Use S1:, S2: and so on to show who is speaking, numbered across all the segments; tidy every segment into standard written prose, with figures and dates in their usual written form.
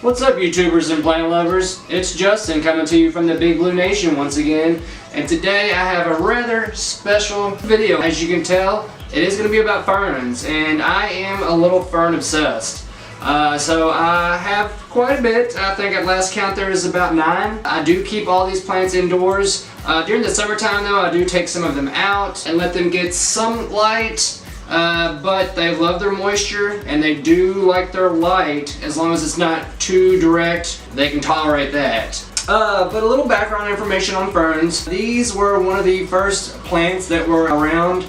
S1: What's up, YouTubers and plant lovers? It's Justin coming to you from the Big Blue Nation once again, and today I have a rather special video. As you can tell, it is going to be about ferns, and I am a little fern obsessed. So I have quite a bit. I think at last count there is about 9. I do keep all these plants indoors. During the summertime though, I do take some of them out and let them get some light. But they love their moisture and they do like their light. As long as it's not too direct, they can tolerate that. But a little background information on ferns. These were one of the first plants that were around.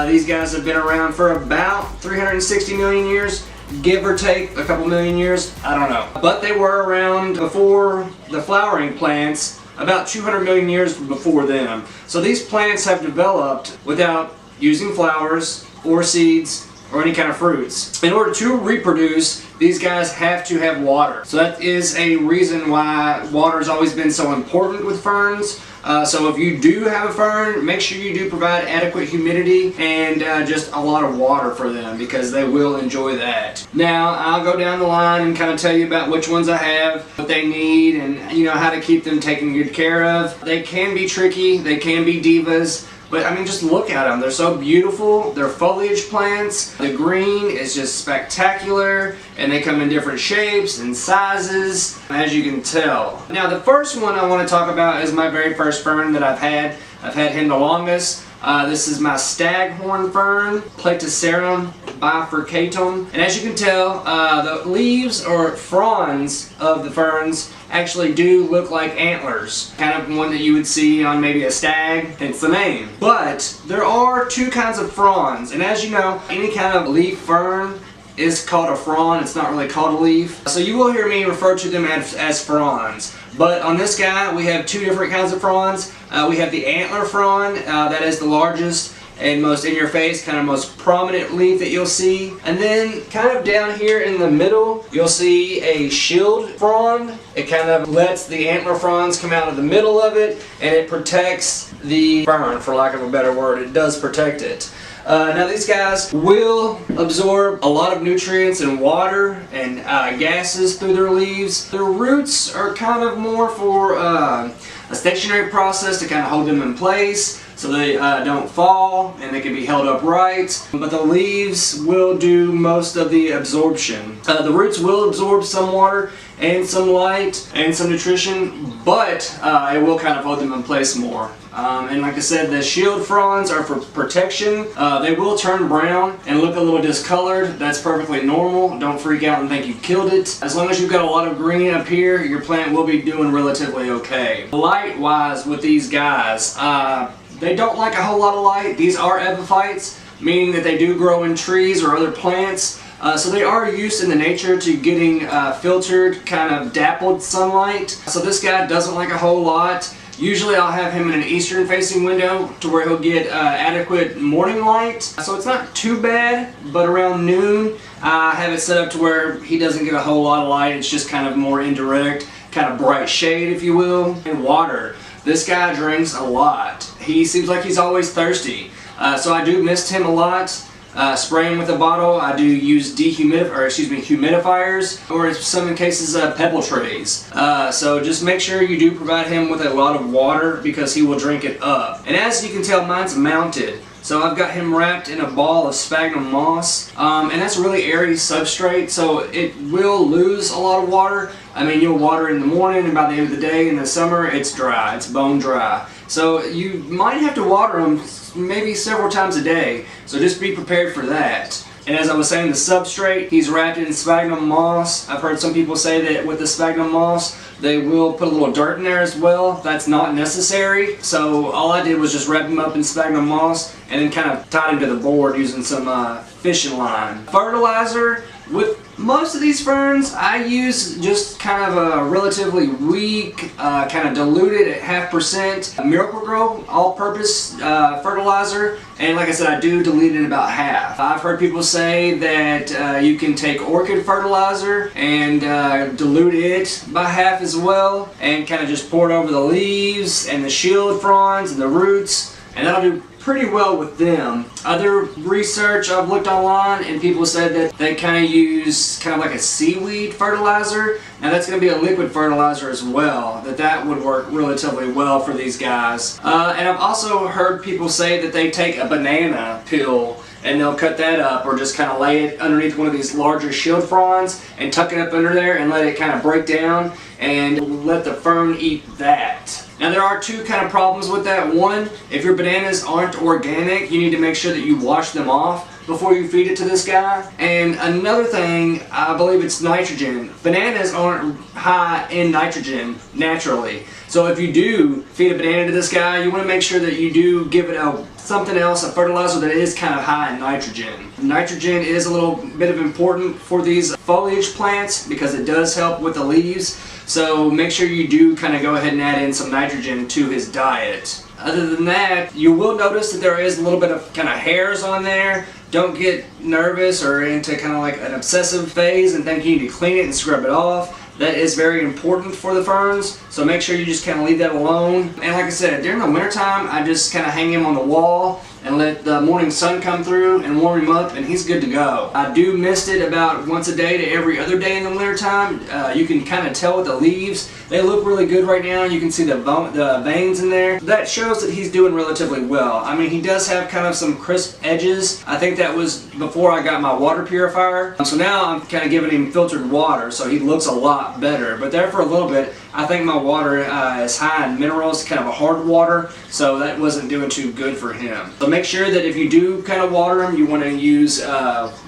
S1: These guys have been around for about 360 million years, give or take a couple million years, I don't know. But they were around before the flowering plants, about 200 million years before them. So these plants have developed without using flowers or seeds or any kind of fruits. In order to reproduce, these guys have to have water. So that is a reason why water has always been so important with ferns. So if you do have a fern, make sure you do provide adequate humidity and just a lot of water for them, because they will enjoy that. Now I'll go down the line and kind of tell you about which ones I have, what they need, and how to keep them taken good care of. They can be tricky, they can be divas. But I mean, just look at them. They're so beautiful. They're foliage plants. The green is just spectacular, and they come in different shapes and sizes, as you can tell. Now, the first one I want to talk about is my very first fern that I've had. I've had him the longest. This is my Staghorn Fern Platycerium bifurcatum. And as you can tell, the leaves or fronds of the ferns actually do look like antlers. Kind of one that you would see on maybe a stag, hence the name. But there are two kinds of fronds, and as you know, any kind of leaf fern is called a frond. It's not really called a leaf. So you will hear me refer to them as fronds. But on this guy, we have two different kinds of fronds. We have the antler frond, that is the largest and most in your face, kind of most prominent leaf that you'll see. And then kind of down here in the middle, you'll see a shield frond. It kind of lets the antler fronds come out of the middle of it, and it protects the fern, for lack of a better word. It does protect it. Now these guys will absorb a lot of nutrients and water and gases through their leaves. Their roots are kind of more for a stationary process to kind of hold them in place so they don't fall and they can be held upright. But the leaves will do most of the absorption. The roots will absorb some water and some light and some nutrition, but it will kind of hold them in place more. And like I said, the shield fronds are for protection. They will turn brown and look a little discolored. That's perfectly normal. Don't freak out and think you've killed it. As long as you've got a lot of green up here, your plant will be doing relatively okay. Light-wise with these guys, they don't like a whole lot of light. These are epiphytes, meaning that they do grow in trees or other plants. So they are used in the nature to getting filtered, kind of dappled sunlight. So this guy doesn't like a whole lot. Usually I'll have him in an eastern facing window to where he'll get adequate morning light. So it's not too bad, but around noon I have it set up to where he doesn't get a whole lot of light. It's just kind of more indirect, kind of bright shade, if you will. And water. This guy drinks a lot. He seems like he's always thirsty. So I do mist him a lot. Spray him with a bottle. I do use humidifiers, or in some cases pebble trays. So just make sure you do provide him with a lot of water, because he will drink it up. And as you can tell, mine's mounted. So I've got him wrapped in a ball of sphagnum moss, and that's a really airy substrate, so it will lose a lot of water. I mean, you'll water in the morning, and by the end of the day in the summer, it's dry. It's bone dry. So you might have to water them maybe several times a day, so just be prepared for that. And as I was saying, the substrate, he's wrapped in sphagnum moss. I've heard some people say that with the sphagnum moss, they will put a little dirt in there as well. That's not necessary. So all I did was just wrap him up in sphagnum moss and then kind of tied him to the board using some fishing line. Fertilizer, with most of these ferns, I use just kind of a relatively weak, kind of diluted at 0.5% Miracle-Gro all-purpose fertilizer, and like I said, I do dilute it about half. I've heard people say that you can take orchid fertilizer and dilute it by half as well, and kind of just pour it over the leaves and the shield fronds and the roots, and that'll do pretty well with them. Other research I've looked online, and people said that they kind of use kind of like a seaweed fertilizer. Now that's going to be a liquid fertilizer as well, that would work relatively well for these guys. And I've also heard people say that they take a banana peel and they'll cut that up, or just kind of lay it underneath one of these larger shield fronds and tuck it up under there and let it kind of break down and let the fern eat that. Now there are two kind of problems with that. One, if your bananas aren't organic, you need to make sure that you wash them off before you feed it to this guy. And another thing, I believe it's nitrogen. Bananas aren't high in nitrogen naturally. So if you do feed a banana to this guy, you want to make sure that you do give it something else, a fertilizer that is kind of high in nitrogen. Nitrogen is a little bit of important for these foliage plants because it does help with the leaves. So make sure you do kind of go ahead and add in some nitrogen to his diet. Other than that, you will notice that there is a little bit of kind of hairs on there. Don't get nervous or into kind of like an obsessive phase and think you need to clean it and scrub it off. That is very important for the ferns, so make sure you just kind of leave that alone. And like I said, during the wintertime, I just kind of hang him on the wall and let the morning sun come through and warm him up, and he's good to go. I do mist it about once a day to every other day in the wintertime. You can kind of tell with the leaves. They look really good right now. You can see the veins in there. That shows that he's doing relatively well. I mean, he does have kind of some crisp edges. I think that was before I got my water purifier. So now I'm kind of giving him filtered water, so he looks a lot better. But there for a little bit, I think my water is high in minerals, kind of a hard water, so that wasn't doing too good for him. So make sure that if you do kind of water him, you want to use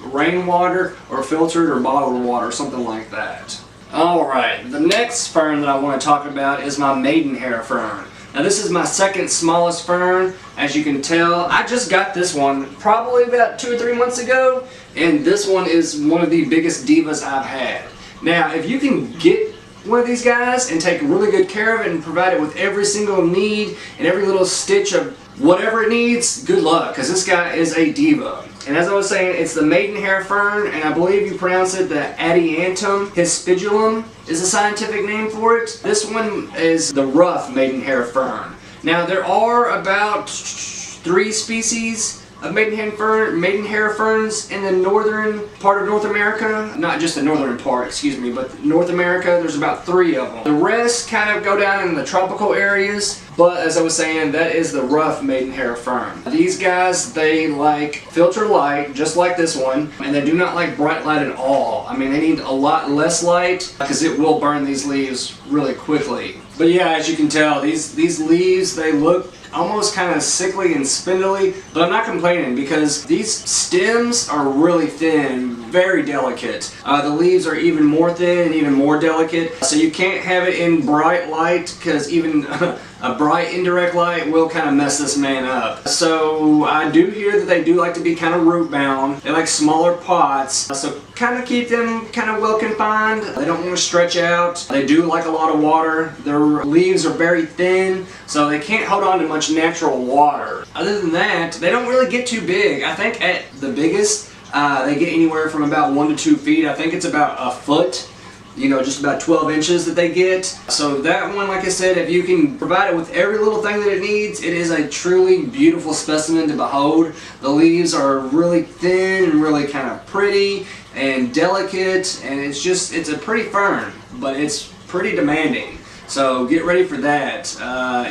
S1: rainwater or filtered or bottled water, something like that. Alright, the next fern that I want to talk about is my maidenhair fern. Now this is my second smallest fern. As you can tell, I just got this one probably about 2 or 3 months ago, and this one is one of the biggest divas I've had. Now if you can get one of these guys and take really good care of it and provide it with every single need and every little stitch of whatever it needs, good luck, because this guy is a diva. And as I was saying, it's the maidenhair fern, and I believe you pronounce it the Adiantum. Hispidulum is the scientific name for it. This one is the rough maidenhair fern. Now there are about 3 species of maidenhair ferns in the northern part of North America. Not just the northern part, excuse me, but North America, there's about 3 of them. The rest kind of go down in the tropical areas, but as I was saying, that is the rough maidenhair fern. These guys, they like filtered light, just like this one, and they do not like bright light at all. I mean, they need a lot less light because it will burn these leaves really quickly. But yeah, as you can tell, these leaves, they look almost kind of sickly and spindly, but I'm not complaining because these stems are really thin, very delicate. The leaves are even more thin and even more delicate, so you can't have it in bright light because even a bright indirect light will kind of mess this man up. So I do hear that they do like to be kind of root bound. They like smaller pots, so kind of keep them kind of well confined. They don't want to stretch out. They do like a lot of water. Their leaves are very thin, so they can't hold on to much natural water. Other than that, they don't really get too big. I think at the biggest, they get anywhere from about 1 to 2 feet. I think it's about a foot. You know, just about 12 inches that they get. So that one, like I said, if you can provide it with every little thing that it needs, it is a truly beautiful specimen to behold. The leaves are really thin and really kind of pretty and delicate, and it's a pretty fern, but it's pretty demanding. So get ready for that.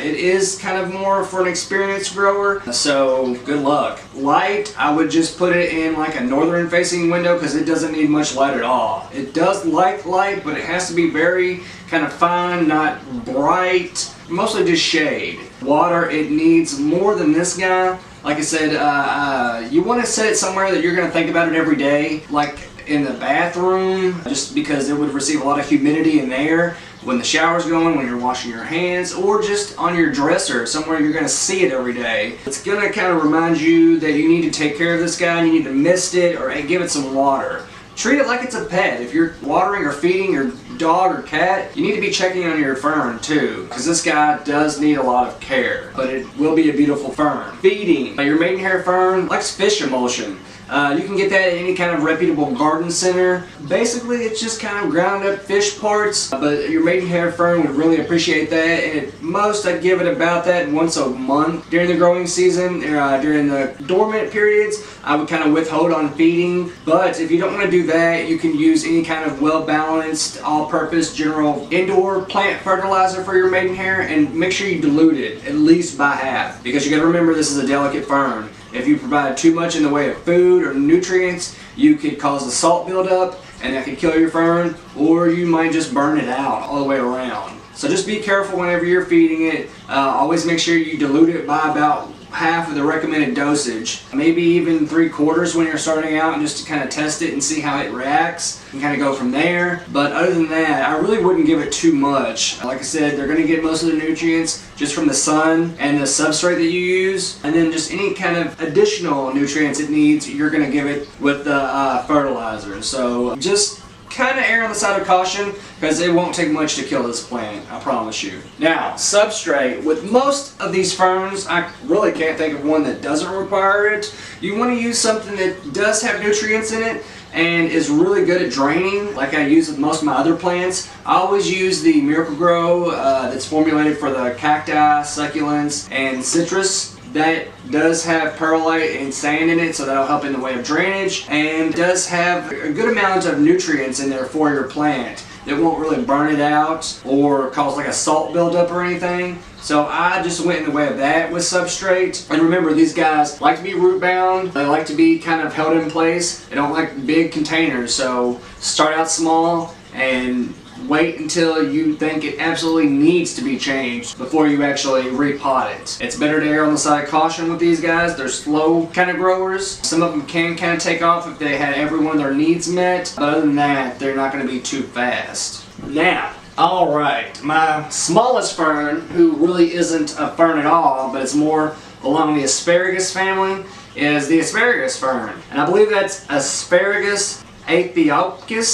S1: It is kind of more for an experienced grower, so good luck. Light, I would just put it in like a northern facing window because it doesn't need much light at all. It does like light, but it has to be very kind of fine, not bright, mostly just shade. Water, it needs more than this guy. Like I said, you want to set it somewhere that you're going to think about it every day, like in the bathroom, just because it would receive a lot of humidity in there when the shower's going, when you're washing your hands, or just on your dresser, somewhere you're going to see it every day. It's going to kind of remind you that you need to take care of this guy, you need to mist it or give it some water. Treat it like it's a pet. If you're watering or feeding your dog or cat, you need to be checking on your fern too, because this guy does need a lot of care, but it will be a beautiful fern. Feeding. Your maidenhair fern likes fish emulsion. You can get that at any kind of reputable garden center. Basically, it's just kind of ground up fish parts, but your maidenhair fern would really appreciate that. And at most, I'd give it about that once a month during the growing season. During the dormant periods, I would kind of withhold on feeding. But if you don't want to do that, you can use any kind of well-balanced, all-purpose, general indoor plant fertilizer for your maidenhair, and make sure you dilute it at least by half, because you got to remember this is a delicate fern. If you provide too much in the way of food or nutrients, you could cause a salt buildup, and that could kill your fern, or you might just burn it out all the way around. So just be careful whenever you're feeding it. Always make sure you dilute it by about half of the recommended dosage, maybe even 3/4 when you're starting out, and just to kind of test it and see how it reacts and kind of go from there. But other than that, I really wouldn't give it too much. Like I said, they're going to get most of the nutrients just from the sun and the substrate that you use, and then just any kind of additional nutrients it needs, you're going to give it with the fertilizer. So just kind of err on the side of caution, because it won't take much to kill this plant, I promise you. Now, substrate. With most of these ferns, I really can't think of one that doesn't require it. You want to use something that does have nutrients in it and is really good at draining, like I use with most of my other plants. I always use the Miracle-Gro that's formulated for the cacti, succulents, and citrus. That does have perlite and sand in it, so that'll help in the way of drainage, and does have a good amount of nutrients in there for your plant that won't really burn it out or cause like a salt buildup or anything. So I just went in the way of that with substrate. And remember, these guys like to be root bound. They like to be kind of held in place. They don't like big containers, so start out small and wait until you think it absolutely needs to be changed before you actually repot it. It's better to err on the side of caution with these guys. They're slow kind of growers. Some of them can kind of take off if they had every one of their needs met, but other than that, they're not going to be too fast. Now, alright, my smallest fern, who really isn't a fern at all, but it's more along the asparagus family, is the asparagus fern. And I believe that's Asparagus aethiopicus,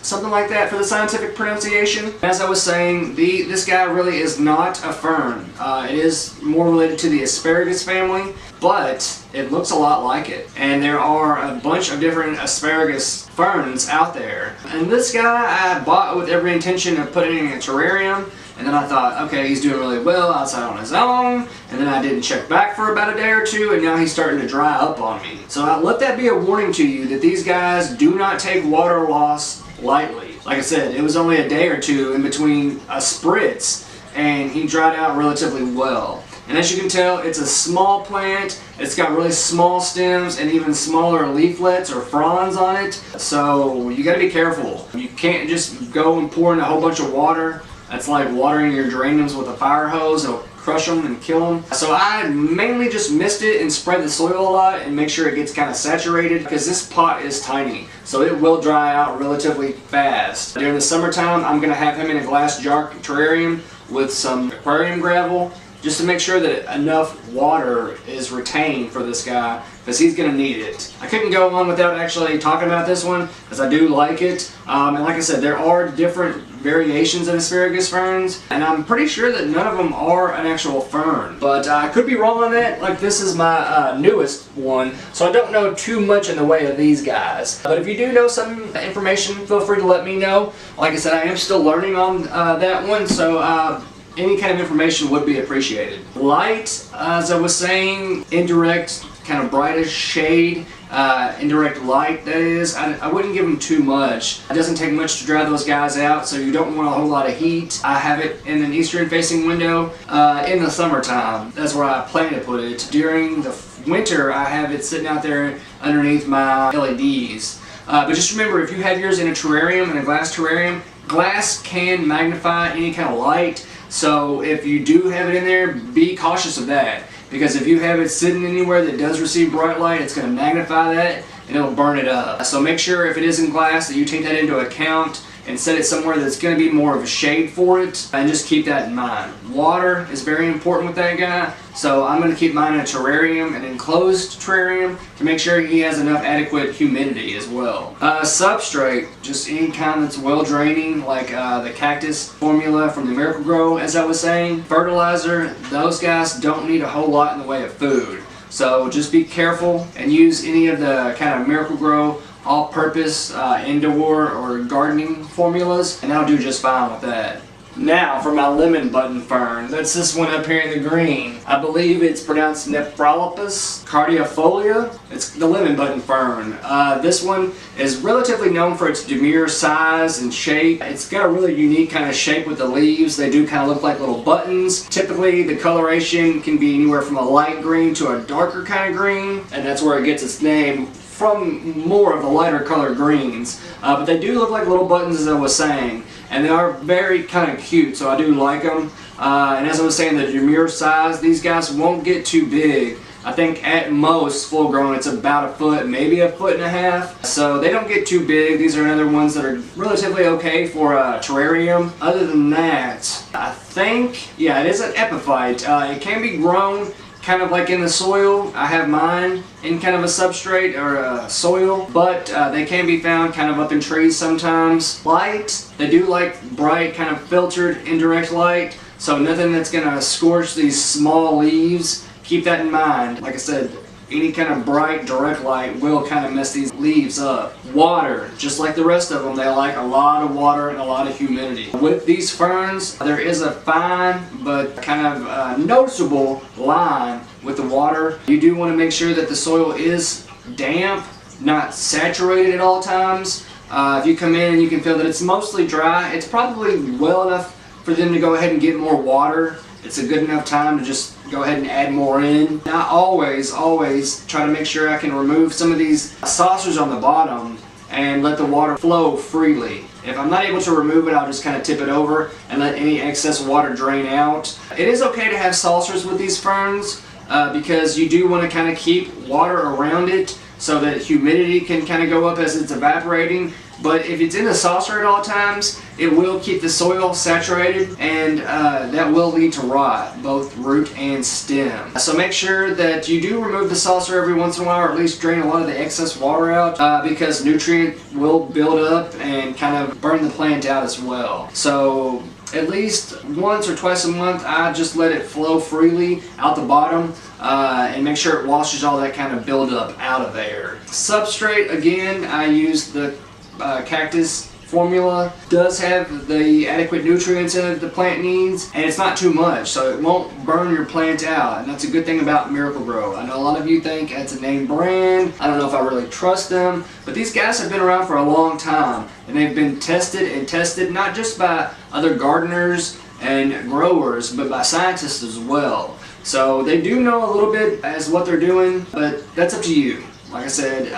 S1: something like that for the scientific pronunciation. As I was saying, this guy really is not a fern. It is more related to the asparagus family, but it looks a lot like it. And there are a bunch of different asparagus ferns out there. And this guy I bought with every intention of putting in a terrarium. And then I thought, okay, he's doing really well outside on his own. And then I didn't check back for about a day or two, and now he's starting to dry up on me. So let that be a warning to you that these guys do not take water loss lightly. Like I said, it was only a day or two in between a spritz, and he dried out relatively well. And as you can tell, it's a small plant. It's got really small stems and even smaller leaflets or fronds on it. So you gotta be careful. You can't just go and pour in a whole bunch of water. That's like watering your geraniums with a fire hose. It'll crush them and kill them. So I mainly just mist it and spread the soil a lot and make sure it gets kind of saturated, because this pot is tiny, so it will dry out relatively fast. During the summertime, I'm going to have him in a glass jar terrarium with some aquarium gravel, just to make sure that enough water is retained for this guy, because he's going to need it. I couldn't go on without actually talking about this one, because I do like it. And like I said, there are different variations of asparagus ferns, and I'm pretty sure that none of them are an actual fern. But I could be wrong on that. Like, this is my newest one, so I don't know too much in the way of these guys. But if you do know some information, feel free to let me know. Like I said, I am still learning on that one, so any kind of information would be appreciated. Light, as I was saying, indirect, kind of brightest shade, indirect light, that is. I wouldn't give them too much. It doesn't take much to dry those guys out, so you don't want a whole lot of heat. I have it in an eastern facing window in the summertime. That's where I plan to put it. During the winter, I have it sitting out there underneath my LEDs. But just remember, if you have yours in a terrarium, in a glass terrarium, glass can magnify any kind of light. So if you do have it in there, be cautious of that. Because if you have it sitting anywhere that does receive bright light, it's going to magnify that and it'll burn it up. So make sure if it is in glass that you take that into account and set it somewhere that's going to be more of a shade for it, and just keep that in mind. Water is very important with that guy, so I'm going to keep mine in a terrarium, an enclosed terrarium, to make sure he has enough adequate humidity as well. Substrate, just any kind that's well draining, like the cactus formula from the Miracle-Gro, as I was saying. Fertilizer, those guys don't need a whole lot in the way of food. So just be careful and use any of the kind of Miracle-Gro all-purpose indoor or gardening formulas, and that'll do just fine with that. Now for my lemon button fern. That's this one up here in the green. I believe it's pronounced Nephrolepis, Cordifolia. It's the lemon button fern. This one is relatively known for its demure size and shape. It's got a really unique kind of shape with the leaves. They do kind of look like little buttons. Typically the coloration can be anywhere from a light green to a darker kind of green, and that's where it gets its name, from more of the lighter colored greens. But they do look like little buttons, as I was saying, and they are very kind of cute, so I do like them. And as I was saying, the demure size, these guys won't get too big. I think at most full grown it's about a foot, maybe a foot and a half. So they don't get too big. These are another ones that are relatively okay for a terrarium. Other than that, I think, yeah, it is an epiphyte. It can be grown kind of like in the soil. I have mine in kind of a substrate or a soil, but they can be found kind of up in trees sometimes. Light, they do like bright, kind of filtered indirect light, so nothing that's going to scorch these small leaves. Keep that in mind. Like I said, any kind of bright direct light will kind of mess these leaves up. Water, just like the rest of them, they like a lot of water and a lot of humidity. With these ferns, there is a fine but kind of noticeable line with the water. You do want to make sure that the soil is damp, not saturated at all times. If you come in and you can feel that it's mostly dry, it's probably well enough for them to go ahead and get more water. It's a good enough time to just go ahead and add more in. I always try to make sure I can remove some of these saucers on the bottom and let the water flow freely. If I'm not able to remove it, I'll just kind of tip it over and let any excess water drain out. It is okay to have saucers with these ferns because you do want to kind of keep water around it so that humidity can kind of go up as it's evaporating. But if it's in a saucer at all times, it will keep the soil saturated, and that will lead to rot, both root and stem. So make sure that you do remove the saucer every once in a while, or at least drain a lot of the excess water out, because nutrient will build up and kind of burn the plant out as well. So at least once or twice a month, I just let it flow freely out the bottom and make sure it washes all that kind of buildup out of there. Substrate, again, I use the cactus formula. Does have the adequate nutrients in it the plant needs, and it's not too much, so it won't burn your plant out, and that's a good thing about Miracle-Gro. I know a lot of you think it's a name brand. I don't know if I really trust them, but these guys have been around for a long time, and they've been tested and tested not just by other gardeners and growers, but by scientists as well. So they do know a little bit as what they're doing, but that's up to you. Like I said,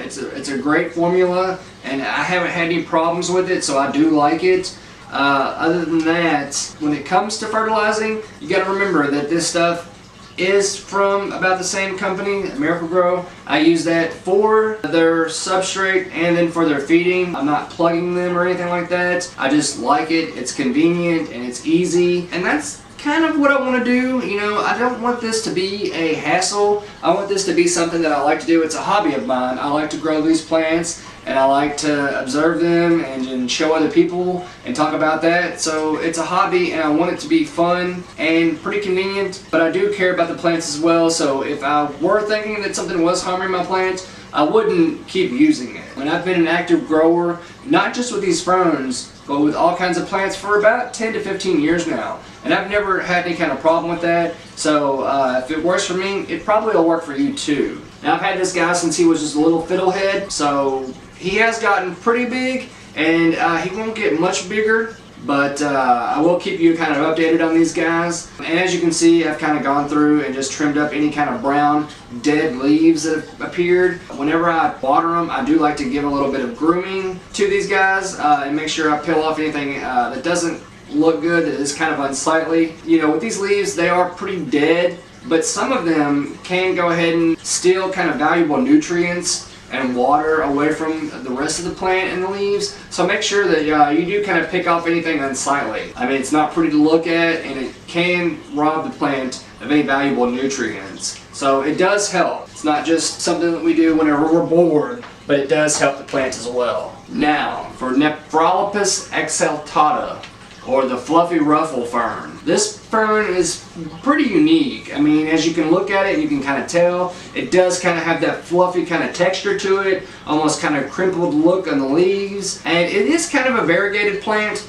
S1: it's a great formula, and I haven't had any problems with it, so I do like it. Other than that, when it comes to fertilizing, you got to remember that this stuff is from about the same company, Miracle-Gro. I use that for their substrate and then for their feeding. I'm not plugging them or anything like that. I just like it. It's convenient and it's easy, and that's kind of what I want to do. You know, I don't want this to be a hassle. I want this to be something that I like to do. It's a hobby of mine. I like to grow these plants, and I like to observe them and show other people and talk about that. So it's a hobby, and I want it to be fun and pretty convenient, but I do care about the plants as well. So if I were thinking that something was harming my plant, I wouldn't keep using it. And I've been an active grower, not just with these ferns, but with all kinds of plants for about 10 to 15 years now. And I've never had any kind of problem with that. So if it works for me, it probably will work for you too. Now I've had this guy since he was just a little fiddlehead, so he has gotten pretty big, and he won't get much bigger, but I will keep you kind of updated on these guys. And as you can see, I've kind of gone through and just trimmed up any kind of brown dead leaves that have appeared. Whenever I water them, I do like to give a little bit of grooming to these guys and make sure I peel off anything that doesn't look good, that is kind of unsightly. You know, with these leaves, they are pretty dead, but some of them can go ahead and steal kind of valuable nutrients and water away from the rest of the plant and the leaves. So make sure that you do kind of pick off anything unsightly. I mean, it's not pretty to look at, and it can rob the plant of any valuable nutrients. So it does help. It's not just something that we do whenever we're bored, but it does help the plant as well. Now, for Nephrolepis exaltata. or the fluffy ruffle fern. This fern is pretty unique. I mean, as you can look at it, you can kind of tell it does kind of have that fluffy kind of texture to it, almost kind of crimpled look on the leaves, and it is kind of a variegated plant.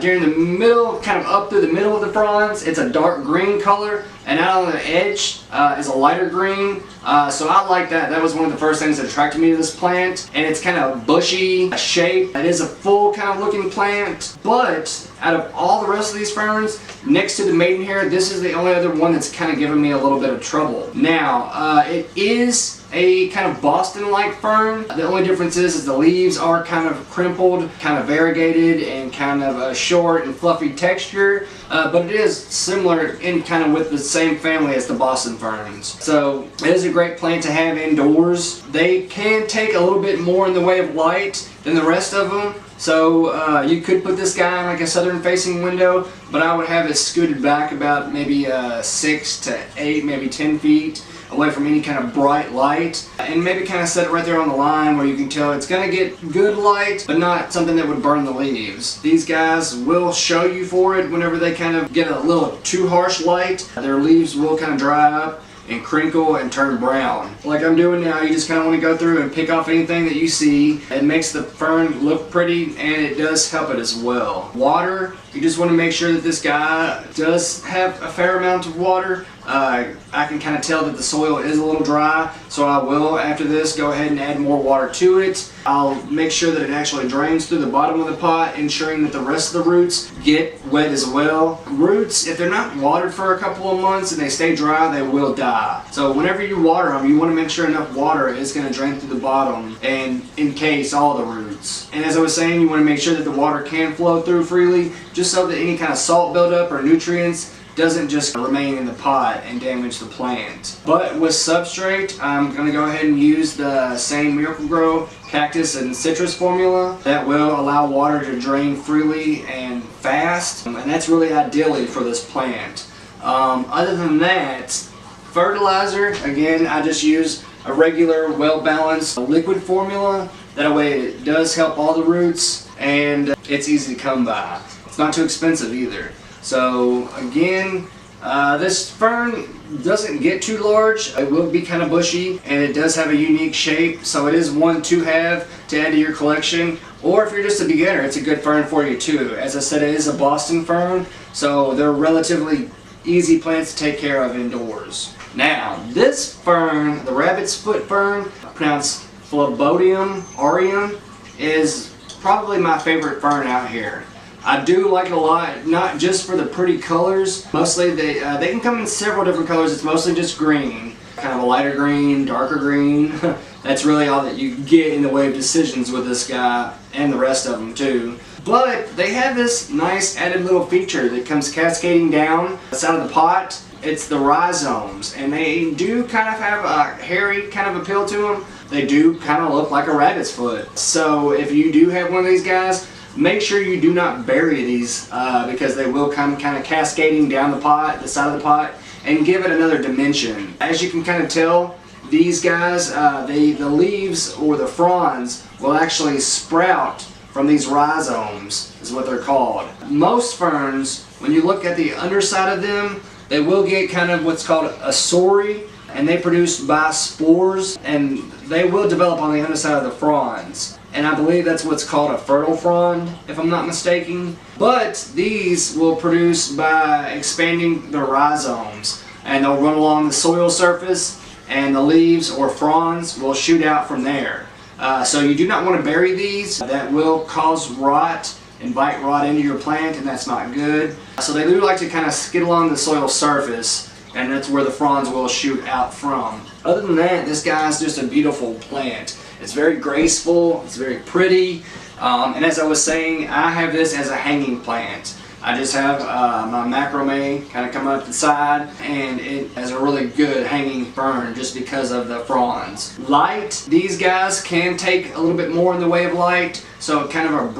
S1: During the middle, kind of up through the middle of the fronds, it's a dark green color, and out on the edge is a lighter green. So I like that. That was one of the first things that attracted me to this plant, and it's kind of bushy shape. It is a full kind of looking plant, but out of all the rest of these ferns, next to the maiden here, this is the only other one that's kind of giving me a little bit of trouble. Now, it is a kind of Boston-like fern. The only difference is the leaves are kind of crimpled, kind of variegated, and kind of a short and fluffy texture, but it is similar in kind of with the same family as the Boston ferns. So it is a great plant to have indoors. They can take a little bit more in the way of light than the rest of them. So you could put this guy in like a southern facing window, but I would have it scooted back about maybe 6 to 8, maybe 10 feet away from any kind of bright light, and maybe kind of set it right there on the line where you can tell it's going to get good light, but not something that would burn the leaves. These guys will show you for it whenever they kind of get a little too harsh light. Their leaves will kind of dry up and crinkle and turn brown. Like I'm doing now, you just kind of want to go through and pick off anything that you see. It makes the fern look pretty, and it does help it as well. Water, you just want to make sure that this guy does have a fair amount of water. I can kind of tell that the soil is a little dry, so I will, after this, go ahead and add more water to it. I'll make sure that it actually drains through the bottom of the pot, ensuring that the rest of the roots get wet as well. Roots, if they're not watered for a couple of months and they stay dry, they will die. So whenever you water them, you want to make sure enough water is going to drain through the bottom and encase all the roots. And as I was saying, you want to make sure that the water can flow through freely, just so that any kind of salt buildup or nutrients doesn't just remain in the pot and damage the plant. But with substrate, I'm going to go ahead and use the same Miracle-Gro cactus and citrus formula that will allow water to drain freely and fast, and that's really ideally for this plant. Other than that, fertilizer, again, I just use a regular well-balanced liquid formula. That way it does help all the roots, and it's easy to come by. It's not too expensive either. So again, this fern doesn't get too large. It will be kind of bushy, and it does have a unique shape, so it is one to have to add to your collection. Or if you're just a beginner, it's a good fern for you too. As I said, it is a Boston fern, so they're relatively easy plants to take care of indoors. Now, this fern, the rabbit's foot fern, pronounced Phlebodium aureum, is probably my favorite fern out here. I do like it a lot, not just for the pretty colors. Mostly they can come in several different colors. It's mostly just green, kind of a lighter green, darker green. That's really all that you get in the way of decisions with this guy, and the rest of them too. But they have this nice added little feature that comes cascading down the side of the pot. It's the rhizomes, and they do kind of have a hairy kind of appeal to them. They do kind of look like a rabbit's foot. So if you do have one of these guys, make sure you do not bury these because they will come kind of cascading down the pot, the side of the pot, and give it another dimension. As you can kind of tell, these guys, the leaves or the fronds will actually sprout from these rhizomes, is what they're called. Most ferns, when you look at the underside of them, they will get kind of what's called a sori, and they produce bispores, and they will develop on the underside of the fronds. And I believe that's what's called a fertile frond, if I'm not mistaken. But these will produce by expanding the rhizomes, and they'll run along the soil surface, and the leaves or fronds will shoot out from there. So you do not want to bury these. That will cause rot, invite rot into your plant, and that's not good. So they do like to kind of skid along the soil surface, and that's where the fronds will shoot out from. Other than that, this guy's just a beautiful plant. It's very graceful, it's very pretty, and as I was saying, I have this as a hanging plant. I just have my macrame kind of come up the side, and it has a really good hanging fern just because of the fronds. Light, these guys can take a little bit more in the way of light, so kind of a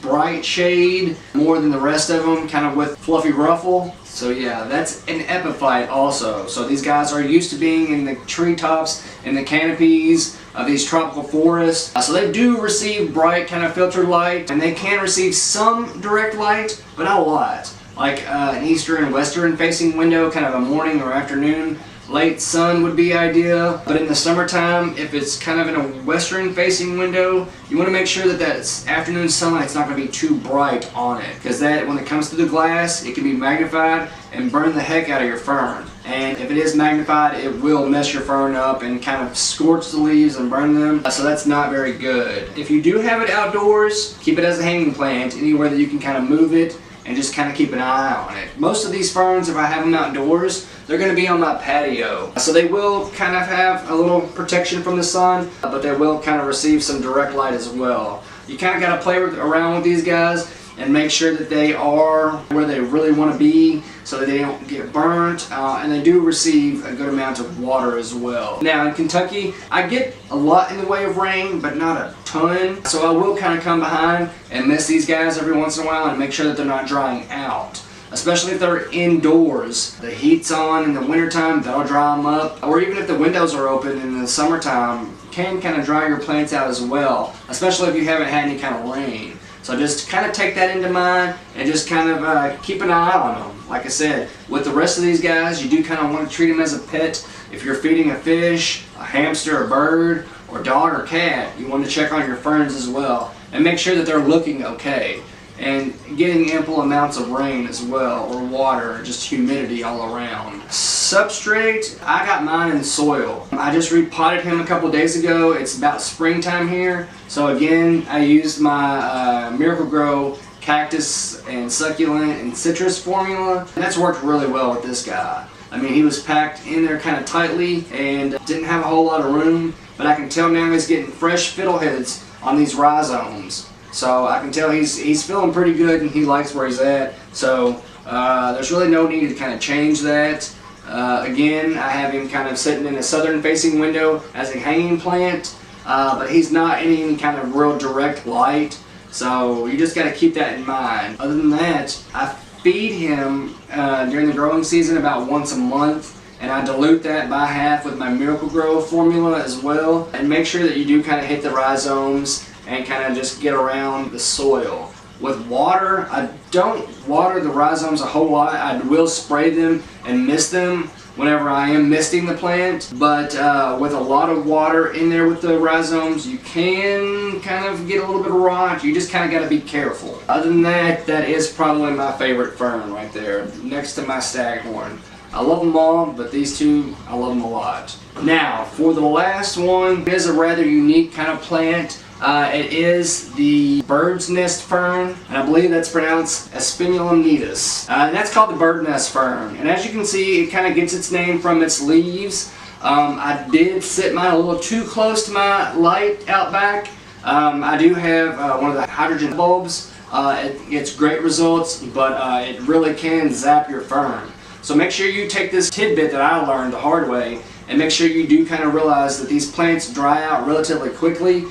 S1: bright shade, more than the rest of them, kind of with fluffy ruffle. So yeah, that's an epiphyte also. So these guys are used to being in the treetops, in the canopies, of these tropical forests. So they do receive bright kind of filtered light, and they can receive some direct light, but not a lot. Like an eastern and western facing window, kind of a morning or afternoon late sun would be ideal. But in the summertime, if it's kind of in a western facing window, you want to make sure that that afternoon sunlight's not going to be too bright on it, because that, when it comes through the glass, it can be magnified and burn the heck out of your fern. And if it is magnified, it will mess your fern up and kind of scorch the leaves and burn them, so that's not very good. If you do have it outdoors, keep it as a hanging plant anywhere that you can kind of move it and just kind of keep an eye on it. Most of these ferns, if I have them outdoors, they're going to be on my patio. So they will kind of have a little protection from the sun, but they will kind of receive some direct light as well. You kind of got to play around with these guys and make sure that they are where they really want to be so that they don't get burnt, and they do receive a good amount of water as well. Now in Kentucky, I get a lot in the way of rain, but not a ton, so I will kind of come behind and mist these guys every once in a while and make sure that they're not drying out. Especially if they're indoors. The heat's on in the wintertime, that'll dry them up. Or even if the windows are open in the summertime, can kind of dry your plants out as well, especially if you haven't had any kind of rain. So just kind of take that into mind and just kind of keep an eye on them. Like I said, with the rest of these guys, you do kind of want to treat them as a pet. If you're feeding a fish, a hamster, a bird, or dog or cat, you want to check on your ferns as well and make sure that they're looking okay. And getting ample amounts of rain as well, or water, just humidity all around. Substrate, I got mine in soil. I just repotted him a couple days ago. It's about springtime here. So again, I used my Miracle-Gro cactus and succulent and citrus formula. And that's worked really well with this guy. I mean, he was packed in there kind of tightly and didn't have a whole lot of room, but I can tell now he's getting fresh fiddleheads on these rhizomes. So I can tell he's feeling pretty good and he likes where he's at. So there's really no need to kind of change that. Again, I have him kind of sitting in a southern facing window as a hanging plant, but he's not in any kind of real direct light. So you just got to keep that in mind. Other than that, I feed him during the growing season about once a month. And I dilute that by half with my Miracle-Gro formula as well. And make sure that you do kind of hit the rhizomes and kind of just get around the soil. With water, I don't water the rhizomes a whole lot. I will spray them and mist them whenever I am misting the plant. But with a lot of water in there with the rhizomes, you can kind of get a little bit of rot. You just kind of got to be careful. Other than that, that is probably my favorite fern right there, next to my staghorn. I love them all, but these two, I love them a lot. Now, for the last one, it is a rather unique kind of plant. It is the bird's nest fern, and I believe that's pronounced Asplenium nidus. And that's called the bird nest fern. And as you can see, it kind of gets its name from its leaves. I did sit mine a little too close to my light out back. I do have one of the hydrogen bulbs. It gets great results, but it really can zap your fern. So make sure you take this tidbit that I learned the hard way and make sure you do kind of realize that these plants dry out relatively quickly.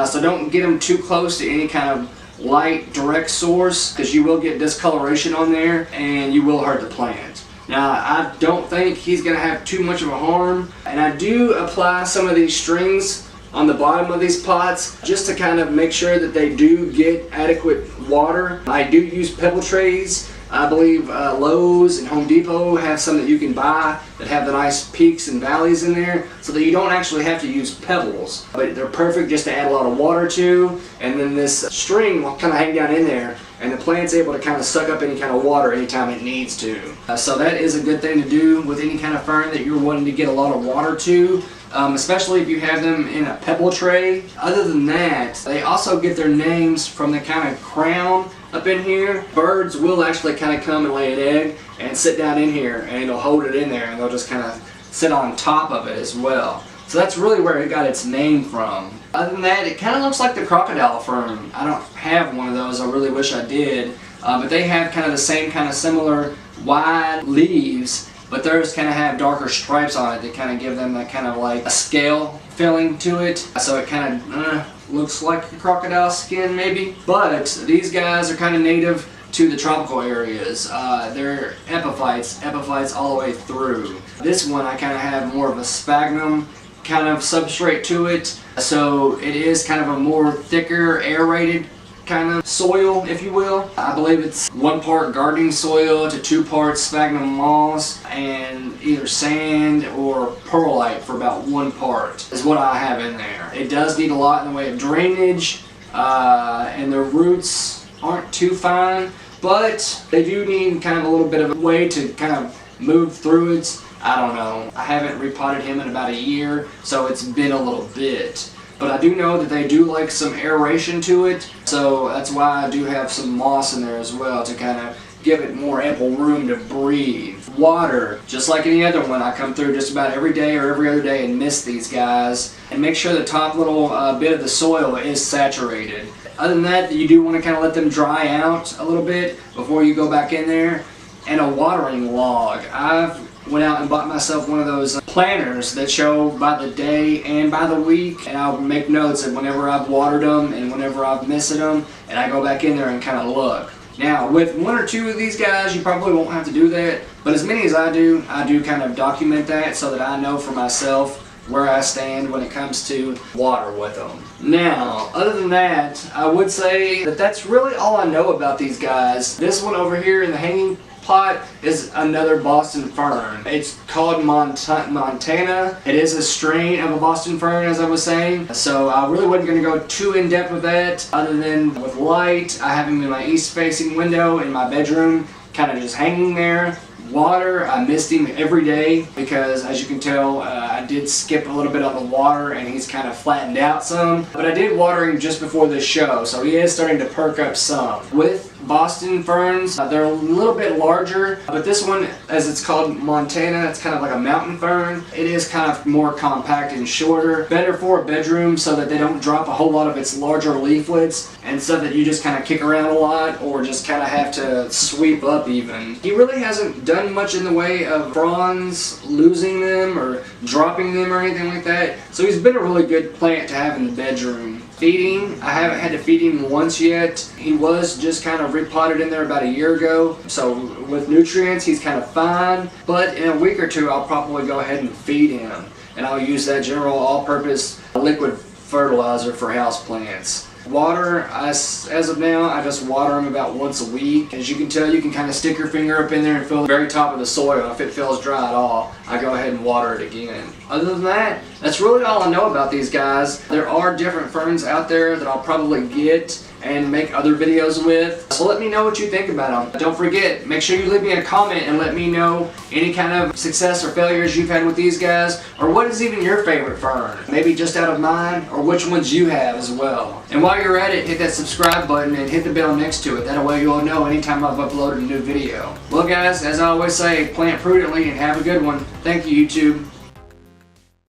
S1: So don't get them too close to any kind of light direct source, because you will get discoloration on there and you will hurt the plant. Now, I don't think he's going to have too much of a harm, and I do apply some of these strings on the bottom of these pots just to kind of make sure that they do get adequate water. I do use pebble trays. I believe Lowe's and Home Depot have some that you can buy that have the nice peaks and valleys in there, so that you don't actually have to use pebbles. But they're perfect just to add a lot of water to, and then this string will kind of hang down in there, and the plant's able to kind of suck up any kind of water anytime it needs to. So that is a good thing to do with any kind of fern that you're wanting to get a lot of water to. Especially if you have them in a pebble tray. Other than that, they also get their names from the kind of crown up in here. Birds will actually kind of come and lay an egg and sit down in here, and it'll hold it in there, and they'll just kind of sit on top of it as well. So that's really where it got its name from. Other than that, it kind of looks like the crocodile fern. I don't have one of those. I really wish I did. But they have kind of the same kind of similar wide leaves, but theirs kind of have darker stripes on it that kind of give them that kind of like a scale feeling to it. So it kind of looks like a crocodile skin maybe. But these guys are kind of native to the tropical areas. They're epiphytes all the way through. This one I kind of have more of a sphagnum kind of substrate to it, so it is kind of a more thicker, aerated kind of soil, if you will. I believe it's 1 part gardening soil to 2 parts sphagnum moss and either sand or perlite for about 1 part is what I have in there. It does need a lot in the way of drainage, and the roots aren't too fine, but they do need kind of a little bit of a way to kind of move through it. I don't know. I haven't repotted him in about a year, so it's been a little bit. But I do know that they do like some aeration to it, so that's why I do have some moss in there as well to kind of give it more ample room to breathe. Water, just like any other one, I come through just about every day or every other day and mist these guys and make sure the top little bit of the soil is saturated. Other than that, you do want to kind of let them dry out a little bit before you go back in there. And a watering log. I've went out and bought myself one of those planners that show by the day and by the week, and I'll make notes of whenever I've watered them and whenever I've missed them, and I go back in there and kind of look. Now, with 1 or 2 of these guys, you probably won't have to do that, but as many as I do kind of document that so that I know for myself where I stand when it comes to water with them. Now, other than that, I would say that that's really all I know about these guys. This one over here in the hanging pot is another Boston fern. It's called Montana. It is a strain of a Boston fern, as I was saying. So I really wasn't going to go too in depth with that, other than with light. I have him in my east facing window in my bedroom, kind of just hanging there. Water, I missed him every day because, as you can tell, I did skip a little bit on the water and he's kind of flattened out some. But I did water him just before this show, so he is starting to perk up some. With Boston ferns, they're a little bit larger, but this one, as it's called Montana, it's kind of like a mountain fern. It is kind of more compact and shorter. Better for a bedroom so that they don't drop a whole lot of its larger leaflets and stuff that you just kind of kick around a lot or just kind of have to sweep up even. He really hasn't done much in the way of fronds, losing them or dropping them or anything like that. So he's been a really good plant to have in the bedroom. Feeding, I haven't had to feed him once yet. He was just kind of repotted in there about a year ago. So with nutrients, he's kind of fine. But in a week or 2, I'll probably go ahead and feed him. And I'll use that general all-purpose liquid fertilizer for houseplants. Water, as of now, I just water them about once a week. As you can tell, you can kind of stick your finger up in there and feel the very top of the soil. If it feels dry at all, I go ahead and water it again. Other than that, that's really all I know about these guys. There are different ferns out there that I'll probably get and make other videos with. So let me know what you think about them. Don't forget, make sure you leave me a comment and let me know any kind of success or failures you've had with these guys, or what is even your favorite fern. Maybe just out of mine, or which ones you have as well. And while you're at it, hit that subscribe button and hit the bell next to it. That way you'll know anytime I've uploaded a new video. Well guys, as I always say, plant prudently and have a good one. Thank you, YouTube.